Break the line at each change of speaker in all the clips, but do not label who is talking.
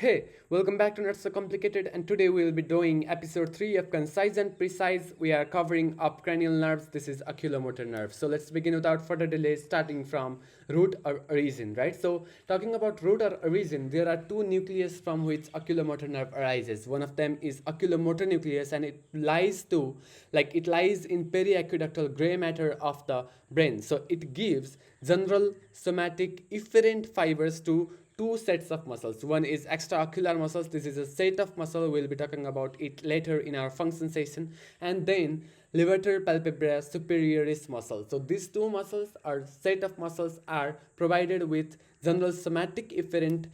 Hey, welcome back to Not So Complicated, and today we will be doing episode 3 of Concise and Precise. We are covering up cranial nerves. This is oculomotor nerve. So let's begin without further delay, starting from root or origin, right? So talking about root or origin, there are two nucleus from which oculomotor nerve arises. One of them is oculomotor nucleus, and it lies in periaqueductal gray matter of the brain. So it gives general somatic efferent fibers to two sets of muscles. One is extraocular muscles. This is a set of muscle. We'll be talking about it later in our function session. And then levator palpebra superioris muscle. So these two muscles or set of muscles are provided with general somatic efferent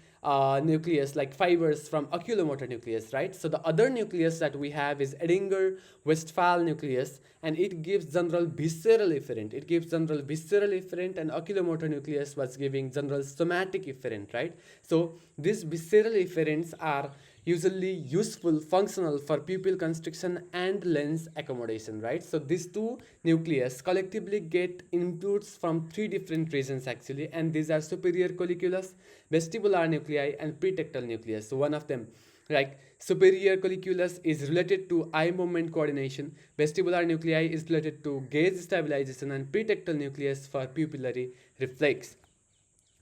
nucleus like fibers from oculomotor nucleus, right? So the other nucleus that we have is Edinger-Westphal nucleus, and it gives general visceral efferent. It gives general visceral efferent, and oculomotor nucleus was giving general somatic efferent, right? So these visceral efferents are usually useful, functional for pupil constriction and lens accommodation, right? So these two nucleus collectively get inputs from three different regions actually, and these are superior colliculus, vestibular nuclei, and pretectal nucleus. So one of them, like superior colliculus, is related to eye movement coordination, vestibular nuclei is related to gaze stabilization, and pretectal nucleus for pupillary reflex.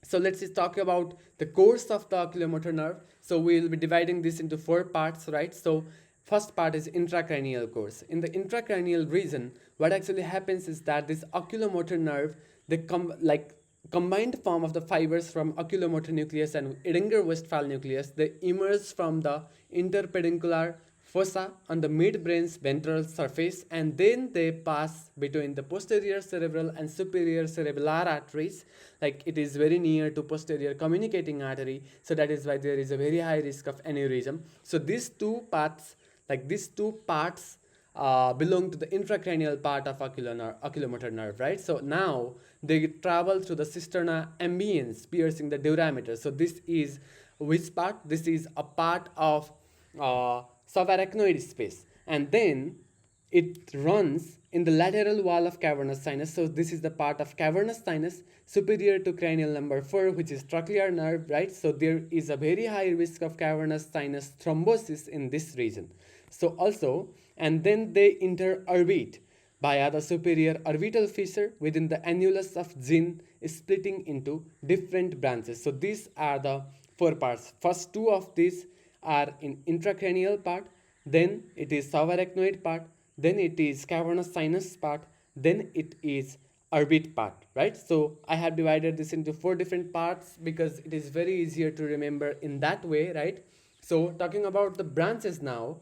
So let's just talk about the course of the oculomotor nerve. So we'll be dividing this into four parts, right? So first part is intracranial course. In the intracranial region, what actually happens is that this oculomotor nerve, the combined form of the fibers from oculomotor nucleus and Edinger-Westphal nucleus, they emerge from the interpeduncular fossa on the midbrain's ventral surface, and then they pass between the posterior cerebral and superior cerebellar arteries. Like it is very near to posterior communicating artery, so that is why there is a very high risk of aneurysm. So these two parts, belong to the intracranial part of oculomotor nerve, right? So now they travel through the cisterna ambiens, piercing the durameter. So this is which part? This is a part of subarachnoid space, and then it runs in the lateral wall of cavernous sinus. So this is the part of cavernous sinus superior to cranial number 4, which is trochlear nerve, right? So there is a very high risk of cavernous sinus thrombosis in this region. So also, and then they interorbit via the superior orbital fissure within the annulus of Zinn, splitting into different branches. So these are the four parts. First two of these are in intracranial part, then it is subarachnoid part, then it is cavernous sinus part, then it is orbit part, right? So I have divided this into four different parts because it is very easier to remember in that way, right? So talking about the branches now,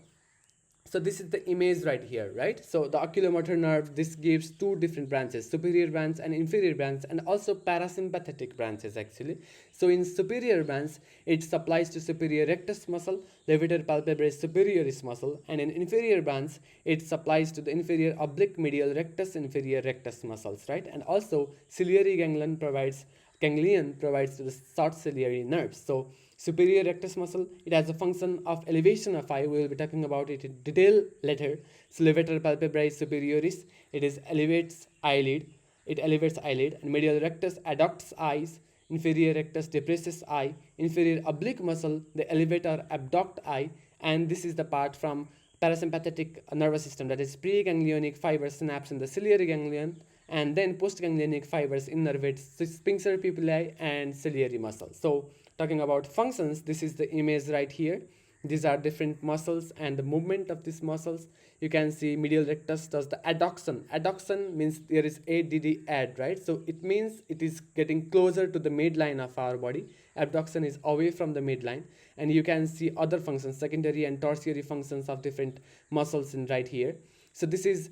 so this is the image right here, right? So the oculomotor nerve, this gives two different branches, superior branch and inferior branch, and also parasympathetic branches actually. So in superior branch, it supplies to superior rectus muscle, levator palpebrae superioris muscle, and in inferior branch, it supplies to the inferior oblique medial rectus inferior rectus muscles, right? And also ciliary ganglion provides to the short ciliary nerves. So superior rectus muscle, it has a function of elevation of eye. We will be talking about it in detail later. So levator palpebrae superioris, it elevates eyelid, and medial rectus adducts eyes, inferior rectus depresses eye, inferior oblique muscle, the elevate or abduct eye, and this is the part from parasympathetic nervous system, that is preganglionic fiber synapse in the ciliary ganglion, and then postganglionic fibers innervate sphincter pupillae and ciliary muscle. So talking about functions, this is the image right here. These are different muscles and the movement of these muscles. You can see medial rectus does the adduction. Adduction means there is ADD add, right? So it means it is getting closer to the midline of our body. Abduction is away from the midline, and you can see other functions, secondary and tertiary functions of different muscles in right here. So this is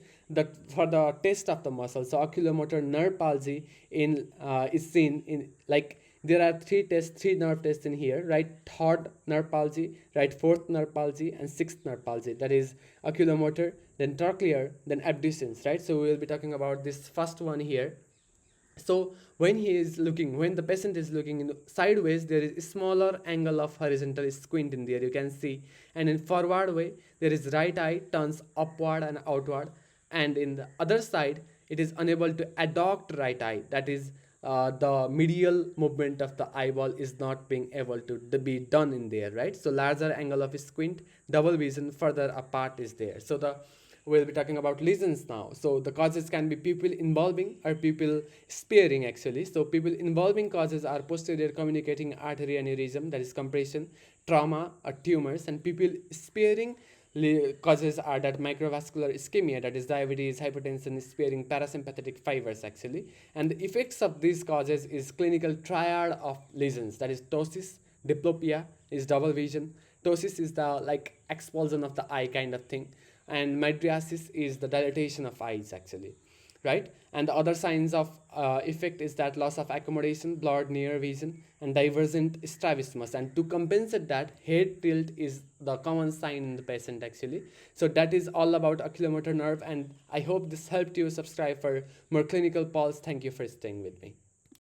for the test of the muscle. So oculomotor nerve palsy is seen in there are three nerve tests in here, right? Third nerve palsy, right? Fourth nerve palsy, and sixth nerve palsy. That is oculomotor, then trochlear, then abducens, right? So we will be talking about this first one here. So when the patient is looking sideways, there is a smaller angle of horizontal squint in there, you can see. And in forward way, there is right eye turns upward and outward. And in the other side, it is unable to adduct right eye. That is the medial movement of the eyeball is not being able to be done in there, right? So larger angle of squint, double vision further apart is there. So we'll be talking about lesions now. So the causes can be pupil involving or pupil sparing actually. So pupil involving causes are posterior communicating artery aneurysm, that is compression, trauma or tumors, and pupil sparing causes are that microvascular ischemia, that is diabetes, hypertension, sparing parasympathetic fibers actually. And the effects of these causes is clinical triad of lesions, that is ptosis, diplopia is double vision, ptosis is the like expulsion of the eye kind of thing, and mydriasis is the dilatation of eyes actually, right? And the other signs of effect is that loss of accommodation, blurred near vision, and divergent strabismus. And to compensate that, head tilt is the common sign in the patient actually. So that is all about oculomotor nerve, and I hope this helped you. Subscribe for more clinical pulse. Thank you for staying with me.